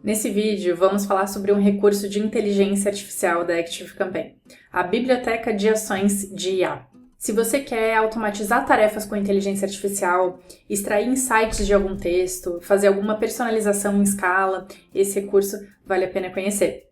Nesse vídeo, vamos falar sobre um recurso de inteligência artificial da ActiveCampaign, a Biblioteca de Ações de IA. Se você quer automatizar tarefas com inteligência artificial, extrair insights de algum texto, fazer alguma personalização em escala, esse recurso vale a pena conhecer.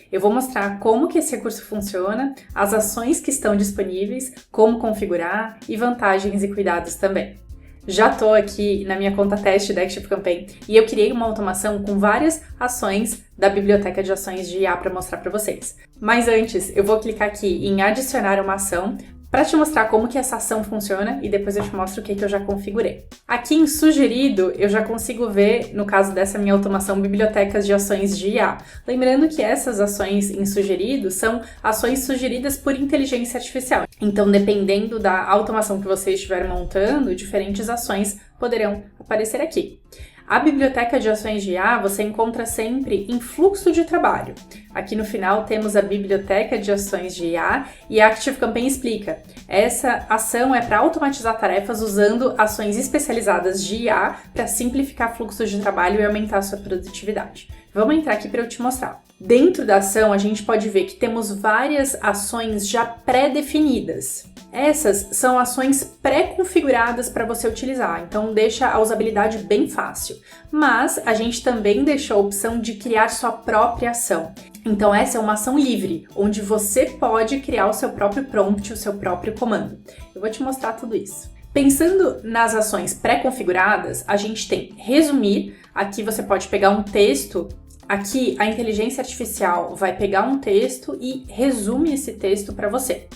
Eu vou mostrar como que esse recurso funciona, as ações que estão disponíveis, como configurar e vantagens e cuidados também. Já estou aqui na minha conta teste da ActiveCampaign e eu criei uma automação com várias ações da biblioteca de ações de IA para mostrar para vocês. Mas antes, eu vou clicar aqui em adicionar uma ação para te mostrar como que essa ação funciona e depois eu te mostro o que eu já configurei. Aqui em sugerido, eu já consigo ver, no caso dessa minha automação, bibliotecas de ações de IA. Lembrando que essas ações em sugerido são ações sugeridas por inteligência artificial. Então, dependendo da automação que você estiver montando, diferentes ações poderão aparecer aqui. A biblioteca de ações de IA você encontra sempre em fluxo de trabalho. Aqui no final temos a biblioteca de ações de IA e a ActiveCampaign explica. Essa ação é para automatizar tarefas usando ações especializadas de IA para simplificar fluxos de trabalho e aumentar a sua produtividade. Vamos entrar aqui para eu te mostrar. Dentro da ação, a gente pode ver que temos várias ações já pré-definidas. Essas são ações pré-configuradas para você utilizar, então deixa a usabilidade bem fácil. Mas a gente também deixou a opção de criar sua própria ação. Então essa é uma ação livre, onde você pode criar o seu próprio prompt, o seu próprio comando. Eu vou te mostrar tudo isso. Pensando nas ações pré-configuradas, a gente tem resumir. Aqui você pode pegar um texto. Aqui a inteligência artificial vai pegar um texto e resume esse texto para você.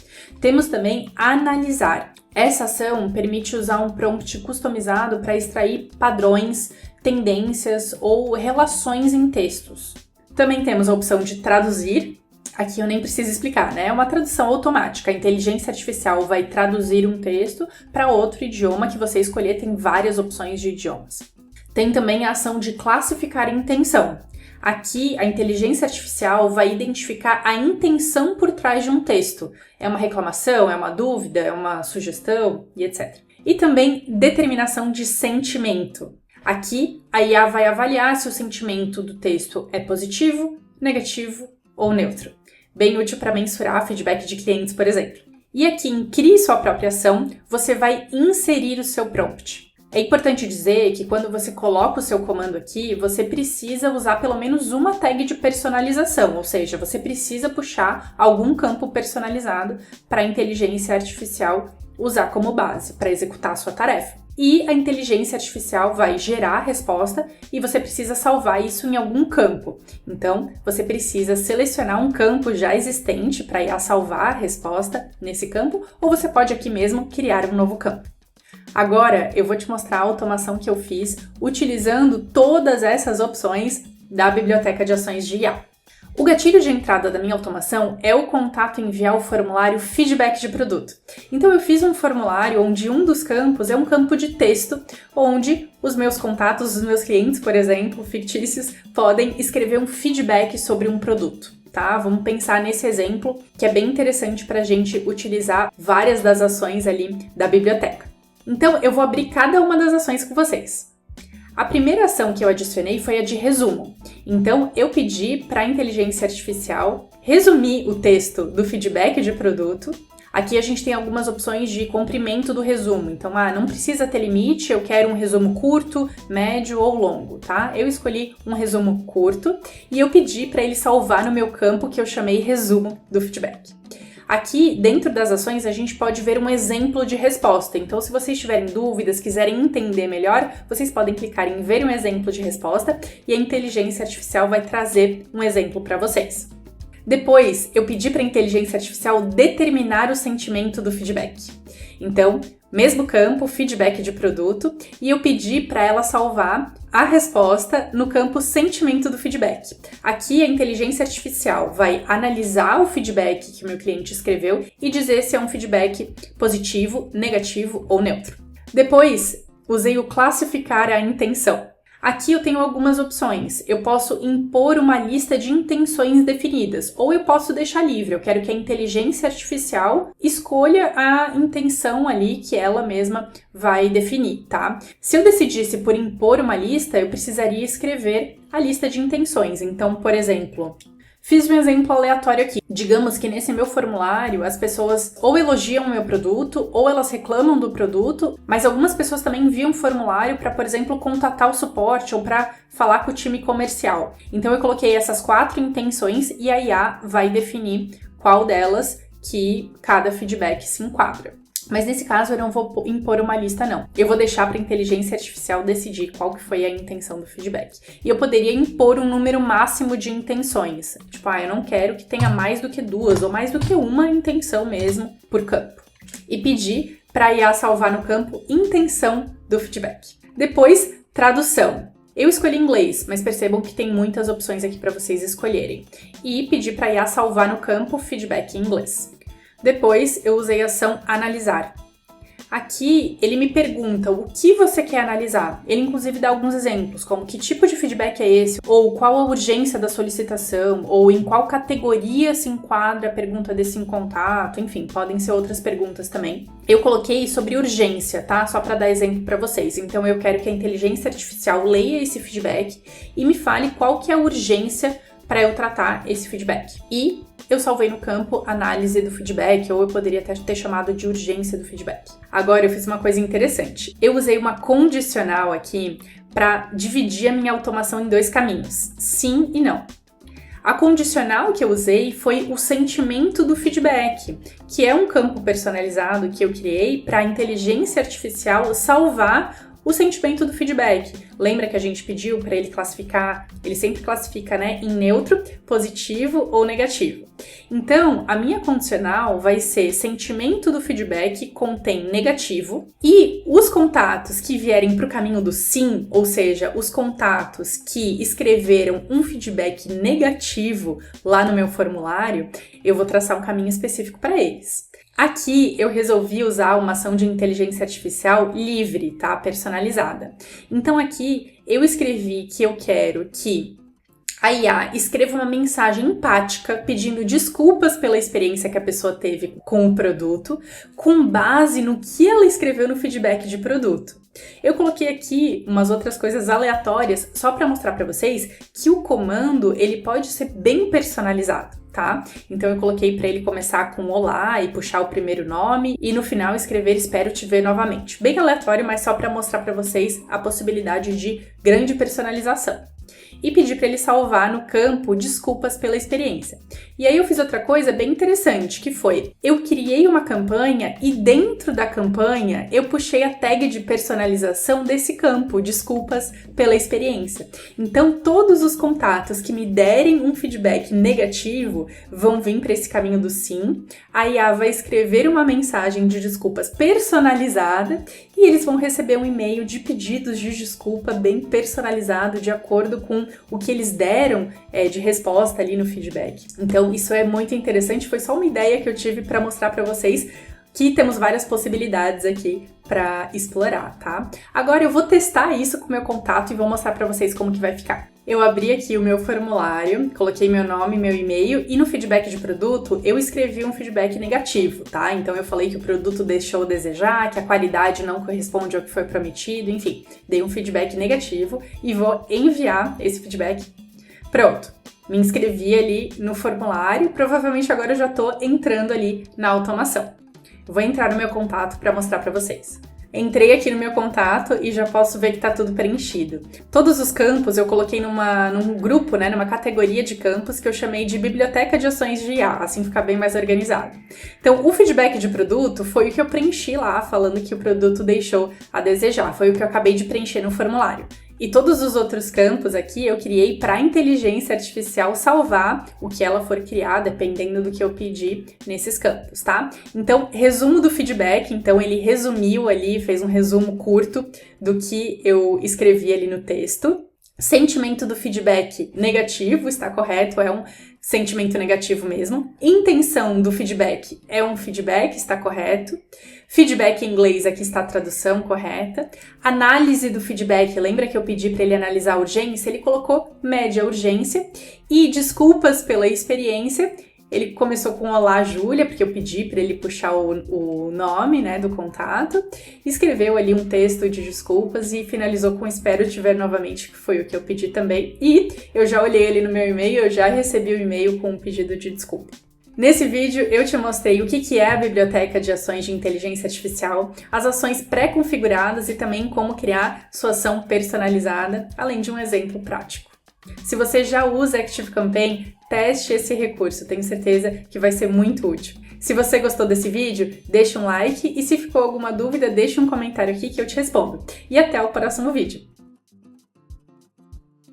Temos também analisar. Essa ação permite usar um prompt customizado para extrair padrões, tendências ou relações em textos. Também temos a opção de traduzir. Aqui eu nem preciso explicar, né? É uma tradução automática. A inteligência artificial vai traduzir um texto para outro idioma que você escolher, tem várias opções de idiomas. Tem também a ação de classificar intenção. Aqui, a inteligência artificial vai identificar a intenção por trás de um texto. É uma reclamação, é uma dúvida, é uma sugestão e etc. E também determinação de sentimento. Aqui, a IA vai avaliar se o sentimento do texto é positivo, negativo ou neutro. Bem útil para mensurar feedback de clientes, por exemplo. E aqui em Crie Sua Própria Ação, você vai inserir o seu prompt. É importante dizer que quando você coloca o seu comando aqui, você precisa usar pelo menos uma tag de personalização, ou seja, você precisa puxar algum campo personalizado para a inteligência artificial usar como base para executar a sua tarefa. E a inteligência artificial vai gerar a resposta e você precisa salvar isso em algum campo. Então, você precisa selecionar um campo já existente para ir a salvar a resposta nesse campo, ou você pode aqui mesmo criar um novo campo. Agora, eu vou te mostrar a automação que eu fiz utilizando todas essas opções da biblioteca de ações de IA. O gatilho de entrada da minha automação é o contato enviar o formulário feedback de produto. Então eu fiz um formulário onde um dos campos é um campo de texto, onde os meus contatos, os meus clientes, por exemplo, fictícios, podem escrever um feedback sobre um produto. Tá? Vamos pensar nesse exemplo que é bem interessante para a gente utilizar várias das ações ali da biblioteca. Então, eu vou abrir cada uma das ações com vocês. A primeira ação que eu adicionei foi a de resumo. Então, eu pedi para a inteligência artificial resumir o texto do feedback de produto. Aqui a gente tem algumas opções de comprimento do resumo. Então, não precisa ter limite, eu quero um resumo curto, médio ou longo, tá? Eu escolhi um resumo curto e eu pedi para ele salvar no meu campo que eu chamei resumo do feedback. Aqui, dentro das ações, a gente pode ver um exemplo de resposta. Então, se vocês tiverem dúvidas, quiserem entender melhor, vocês podem clicar em ver um exemplo de resposta e a inteligência artificial vai trazer um exemplo para vocês. Depois, eu pedi para a inteligência artificial determinar o sentimento do feedback. Então, mesmo campo, feedback de produto, e eu pedi para ela salvar a resposta no campo sentimento do feedback. Aqui a inteligência artificial vai analisar o feedback que o meu cliente escreveu e dizer se é um feedback positivo, negativo ou neutro. Depois, usei o classificar a intenção. Aqui eu tenho algumas opções. Eu posso impor uma lista de intenções definidas, ou eu posso deixar livre. Eu quero que a inteligência artificial escolha a intenção ali que ela mesma vai definir, tá? Se eu decidisse por impor uma lista, eu precisaria escrever a lista de intenções. Então, por exemplo, fiz um exemplo aleatório aqui. Digamos que nesse meu formulário as pessoas ou elogiam o meu produto ou elas reclamam do produto, mas algumas pessoas também enviam um formulário para, por exemplo, contatar o suporte ou para falar com o time comercial. Então eu coloquei essas 4 intenções e a IA vai definir qual delas que cada feedback se enquadra. Mas nesse caso eu não vou impor uma lista não. Eu vou deixar para a inteligência artificial decidir qual que foi a intenção do feedback. E eu poderia impor um número máximo de intenções. Tipo, eu não quero que tenha mais do que 2 ou mais do que uma intenção mesmo por campo. E pedir para a IA salvar no campo intenção do feedback. Depois, tradução. Eu escolhi inglês, mas percebam que tem muitas opções aqui para vocês escolherem. E pedir para a IA salvar no campo feedback em inglês. Depois, eu usei a ação analisar. Aqui, ele me pergunta o que você quer analisar. Ele, inclusive, dá alguns exemplos, como que tipo de feedback é esse, ou qual a urgência da solicitação, ou em qual categoria se enquadra a pergunta desse em contato, enfim, podem ser outras perguntas também. Eu coloquei sobre urgência, tá? Só para dar exemplo para vocês. Então, eu quero que a inteligência artificial leia esse feedback e me fale qual que é a urgência para eu tratar esse feedback. E eu salvei no campo análise do feedback, ou eu poderia até ter chamado de urgência do feedback. Agora eu fiz uma coisa interessante. Eu usei uma condicional aqui para dividir a minha automação em 2 caminhos, sim e não. A condicional que eu usei foi o sentimento do feedback, que é um campo personalizado que eu criei para a inteligência artificial salvar o sentimento do feedback. Lembra que a gente pediu para ele classificar, ele sempre classifica, né, em neutro, positivo ou negativo. Então, a minha condicional vai ser sentimento do feedback contém negativo e os contatos que vierem para o caminho do sim, ou seja, os contatos que escreveram um feedback negativo lá no meu formulário, eu vou traçar um caminho específico para eles. Aqui eu resolvi usar uma ação de inteligência artificial livre, tá? Personalizada. Então aqui eu escrevi que eu quero que a IA escreva uma mensagem empática pedindo desculpas pela experiência que a pessoa teve com o produto, com base no que ela escreveu no feedback de produto. Eu coloquei aqui umas outras coisas aleatórias só para mostrar para vocês que o comando ele pode ser bem personalizado, tá? Então eu coloquei para ele começar com olá e puxar o primeiro nome e no final escrever espero te ver novamente. Bem aleatório, mas só para mostrar para vocês a possibilidade de grande personalização. E pedi para ele salvar no campo desculpas pela experiência. E aí eu fiz outra coisa bem interessante, que foi, eu criei uma campanha e dentro da campanha eu puxei a tag de personalização desse campo, desculpas pela experiência. Então todos os contatos que me derem um feedback negativo vão vir para esse caminho do sim, a IA vai escrever uma mensagem de desculpas personalizada e eles vão receber um e-mail de pedidos de desculpa bem personalizado de acordo com o que eles deram de resposta ali no feedback. Então, isso é muito interessante, foi só uma ideia que eu tive para mostrar para vocês que temos várias possibilidades aqui para explorar, tá? Agora eu vou testar isso com o meu contato e vou mostrar para vocês como que vai ficar. Eu abri aqui o meu formulário, coloquei meu nome, meu e-mail e no feedback de produto eu escrevi um feedback negativo, tá? Então eu falei que o produto deixou a desejar, que a qualidade não corresponde ao que foi prometido, enfim, dei um feedback negativo e vou enviar esse feedback. Pronto, me inscrevi ali no formulário, provavelmente agora eu já tô entrando ali na automação. Vou entrar no meu contato para mostrar para vocês. Entrei aqui no meu contato e já posso ver que está tudo preenchido. Todos os campos eu coloquei num grupo, né, numa categoria de campos que eu chamei de Biblioteca de Ações de IA, assim fica bem mais organizado. Então, o feedback de produto foi o que eu preenchi lá, falando que o produto deixou a desejar, foi o que eu acabei de preencher no formulário. E todos os outros campos aqui eu criei para a inteligência artificial salvar o que ela for criar, dependendo do que eu pedir nesses campos, tá? Então, resumo do feedback, então ele resumiu ali, fez um resumo curto do que eu escrevi ali no texto. Sentimento do feedback negativo, está correto, é um sentimento negativo mesmo. Intenção do feedback é um feedback, está correto. Feedback em inglês, aqui está a tradução correta. Análise do feedback, lembra que eu pedi para ele analisar a urgência? Ele colocou média urgência. E desculpas pela experiência, Ele começou com Olá, Júlia, porque eu pedi para ele puxar o nome, né, do contato. Escreveu ali um texto de desculpas e finalizou com Espero te ver novamente, que foi o que eu pedi também. E eu já olhei ali no meu e-mail, eu já recebi o e-mail com um pedido de desculpa. Nesse vídeo eu te mostrei o que é a biblioteca de ações de inteligência artificial, as ações pré-configuradas e também como criar sua ação personalizada, além de um exemplo prático. Se você já usa ActiveCampaign, teste esse recurso, tenho certeza que vai ser muito útil. Se você gostou desse vídeo, deixa um like e se ficou alguma dúvida, deixa um comentário aqui que eu te respondo. E até o próximo vídeo!